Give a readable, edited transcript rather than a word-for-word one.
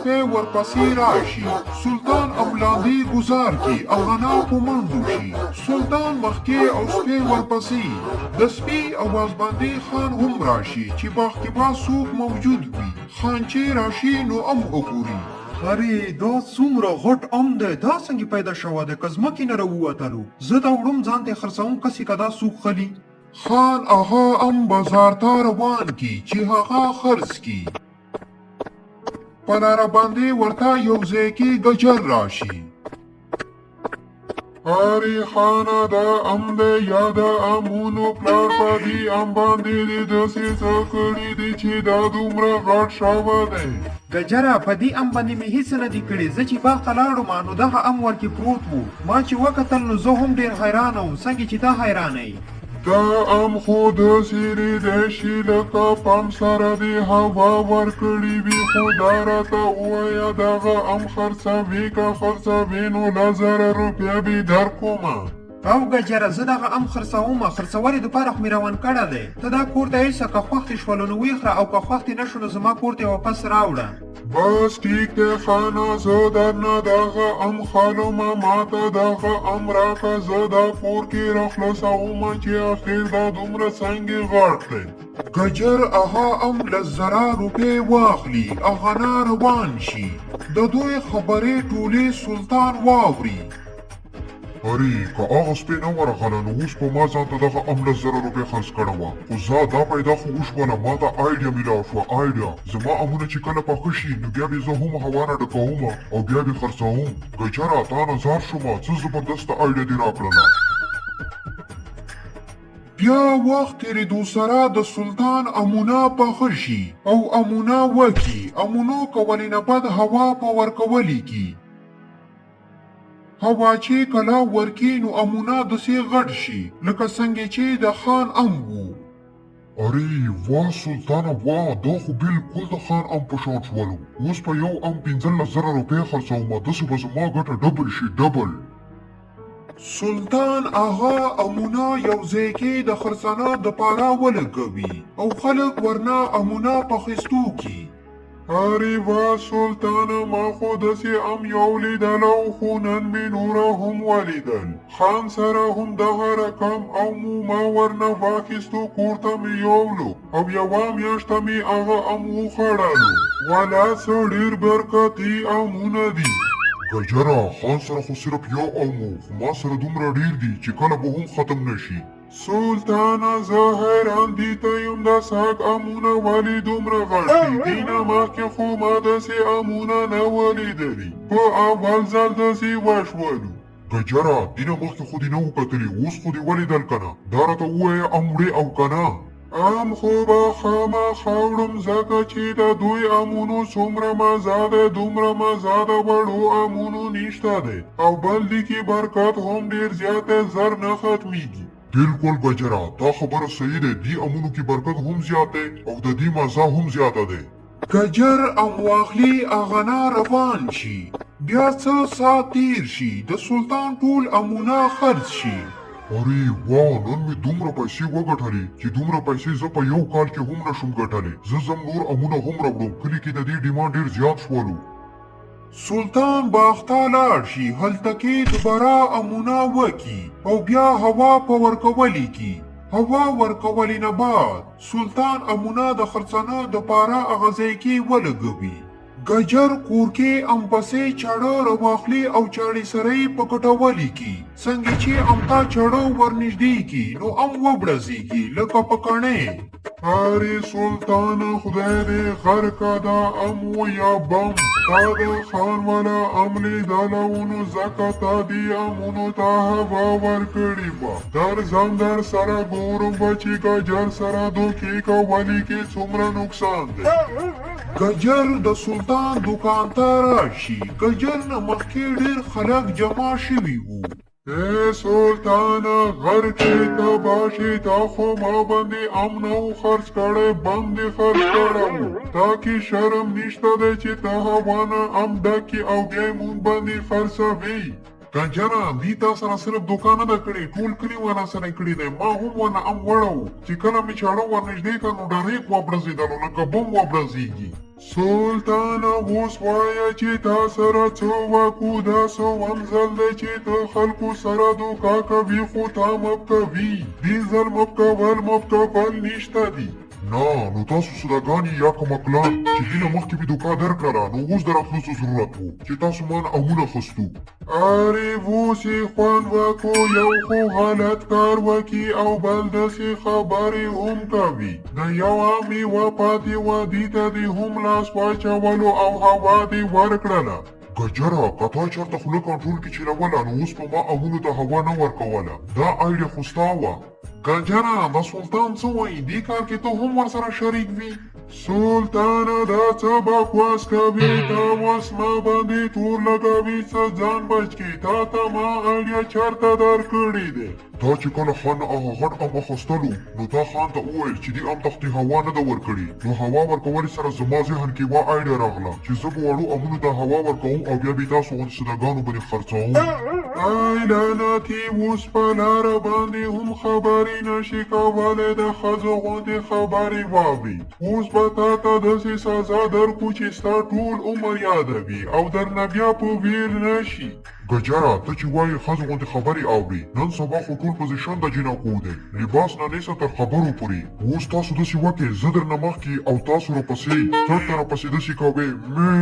سپی ورپسې راشي. سلطان او لاندې گزار کی اغانا په منډو شي. سلطان مخکې او سپی ورپسې. د سپي اواز باندې خان هم راشي چې باغ کې به څوک موجود وي. خان چې راشي نو ام وګوري. ارې دا څومره غټ ام دی، دا څنګه پیدا شوی دی که ځمکې نه راووتلو؟ زه دا وړم ځان ته خرڅوم کسې که دا څوک خلي. خان هغه ام بازار ته روان کی چې هغه خرڅ کی. په لاره باندې ورته یو ځای کې ګجر راشي. ارې خانه دا ام دی یا د امونو پلار په دې ام باندې دې داسې څه کړي دي چې دا دومره غټ شوی دی؟ ګجره په دې ام باندې مې هېڅ نه دي کړي. زه چې باغ ته لاړم نو دغه ام ورکې پروت و. ما چې وکتل نو زه هم ډېر حیرانه وم، څنګه چې ته حیرانه یې. دا ام خو داسې لیدی شي لکه پم سره دې هوا ورکړي وي، خو دا راته ووایه دغه ام خرڅوي که خرڅوي نو 1000 روپۍ به درکومه. او ګجره زه دغه ام خرڅوم، خرڅولو دپاره خو مې روان کړی دی. ته دا کور ته یوسه، که خوښ دې شولو نو ویې خوره او که خوښ دې نه شو نو زما کور ته یې واپس راوړه. بس ټیک دی خانه، زه درنه دغه ام خالومه، ماته دغه ام راکه، زه دا کور کې راخلاصومه چې اخر دا دومره څنګه غټ دی. ګجر هغه ام 1000 روپۍ واخلي، هغه روان شي. د دوی خبرې ټولې سلطان واوري. ارې که هغه سپی نه ورغله نو اوس په ما ځان ته دغه ام 10,000 روپۍ خرڅ کړه وه، خو زه دا پیدا خو وشوله، ما ته آیډیا میلاو شوه. آیډیا زما امونه چې کله پاخه شي نو بیا به زه هم هوا نه ډکوم او بیا به خرڅوم. ګجره تا نظر شومه، څه زبردسته آیډیا دې راکړله. بیا وخت تېرېدو سره د سلطان امونه پاخه شي او امونه وکي. امونو کولې نه بد هوا په ورکولي کی. هوا چې کله ورکی نو امونه داسې غټ شي لکه څنګه چې د خان ام وو. ارې واه سلطانه واه، دا خو بالکل د خان ام په شان شولو. اوس په یو ام 15,000 روپۍ خرڅومه، داسې به زما ګټه ډبل شي ډبل. سلطان هغه امونه یو ځای کې د خرڅانه دپاره ولګوي او خلک ورنه امونه په خیستو کی. ارې وا سلطانه، ما خو داسې ام یو لیدل او خو نن مې نوره هم ولیدل. خان سره هم دغه رقم او ما ورنه واخیستو، کور ته مې یوړو او یوه میاشته مې هغه ام وخوړلو. والا څه ډېر برکتي امونه دي. ګجره خان سره خو صرف یو ام و، خو ما سره دومره ډېر دي چې کله به هم ختم نشي. سلطانه زه حیران دي ته یم، دا ساک امونه ولې دومره غټ دي؟ دې نه مخکې خو ما داسې امونه نه ولیدلي، په اول ځل داسې وشولو. ګجره دې نه مخکې خو دې نه وکتلي، اوس خو دې ولیدل که نه؟ دا راته ووایه ام وړې او که نه؟ ام خو به خامخا وړم، ځکه چې د دوی امونو څومره مزه دی دومره مزه د وړو امونو نشته دی، او بل دې کې برکت هم ډېر زیات دی، زر نه ختمیږي. بالکل ګجره دا خبره صحیح ده، دې امونو کې برکت هم زیات دی او د دې مزه هم زیاته دی. ګجر ام واخلي اغنا روان شي. بیا څه ساعت تیر شي، د سلطان ټول امونه خرڅ شي. ارې واه نن مې دومره پیسې وګټلې چې دومره پیسې زه په یو کال کې هم نشم ګټلی. زه ځم نور امونه هم راوړم، کلي کې د دې ډیمانډ ډېر زیات شولو. سلطان باغ ته لاړ شي، هلته کې دوباره امونه وکي او بیا هوا په ورکولي کی. هوا ورکولې نه بعد سلطان امونه د خرڅانه دپاره هغه ځای کې ولګوي. ګجر کور کې ام پسې چاړه راواخلي او چاړې سره یې په کټولي کی. څنګه چې ام ته چاړه ورنږدې کی نو ام وبړزېږي لکه پکڼې. ارې سلطانه خدای دې غرقه دا ام و یا بم، تا د خان والا ام لیدلی و نو ځکه تا دې امونو ته هوا ورکړې وه. درځم در سره ګورم به چې ګجر سره دوکې کولي کې څومره نقصان دی. ګجر د سلطان دوکان ته راشي. ګجر نه مخکې ډېر خلک جمع شوي وو. ای سلطانه غرقې ته باشي، تا خو ما باندې ام نه و خرڅ کړی، بم دې خرڅ کړی و. تا کې شرم نشته دی چې ته هوا نه ام ډکې او بیا یې مونږ باندې خرڅوي. کنجره دې تا سره صرف دوکان نه ده کړې ټول کلي والا سره کړی دی ما هم ورنه ام وړو چې کله مې چاړه ورنږدې کړ نو ډایرېک وبرزېدلو لکه بم وبرزېږي سلطانه اوس وایه چې تا سره څه وکړو دا څوم ځل دی چې ته خلکو سره دوکه کوي خو تا مب کوي دې ځل مب کول نشته دي نه نو تاسو صداګانې یا کمکلان چې دې نه مخکې مې دوکه درکړله نو اوس د راتلو ضرورت و چې تاسو ما نه امونه خستو ارې اوس یې خوند وکړو یو خو غلط کار وکړي او بل داسې خبرې هم کوي د یوه میوه پاتې وه دې ته دې هم لاس واچولو او هوا دې ورکړله ګجره که تا چېرته خوله کنټرول کې چیروله نو اوس په ما امونو ته هوا نه ورکوله دا ایډیا خو ستا وه ګجره د سلطان څه وایي دې کار کې ته هم ورسره شریک وي سلطانه دا څه بکواس کوي تا اوس ما باندې تور لګوي څه ځان بچ کړي تا ته ما ایډیا چېرته درکړې دی تا چې کله خان هغه غټ ام اخیستلو نو تا خان ته وویل چې دې ام تختې هوا نه ده ورکړې نو هوا ورکولو سره زما ذهن کې یوه ایډیا راغله چې زه به وړو امونو ته هوا ورکوم او بیا به یې تاسو غوندې صداګانو باندې خرڅوم ای لعنتي اوس په لاره باندې هم خبرې نشي کولی د ښځو غوندې خبرې واوري اوس به تا ته داسې سزا درکړو چې ستا ټول عمر یادوي او درنه بیا په ویر نشي ګجره ته چې وایې ښځو غوندې خبرې اوري نن سبا خو ټول پسې شنده جینکو دی لباس نه نیسه تر خبرو پورې اوس تاسو داسې وکړئ زه درنه مخکې او تاسو راپسې چرته راپسې داسې کوئ مې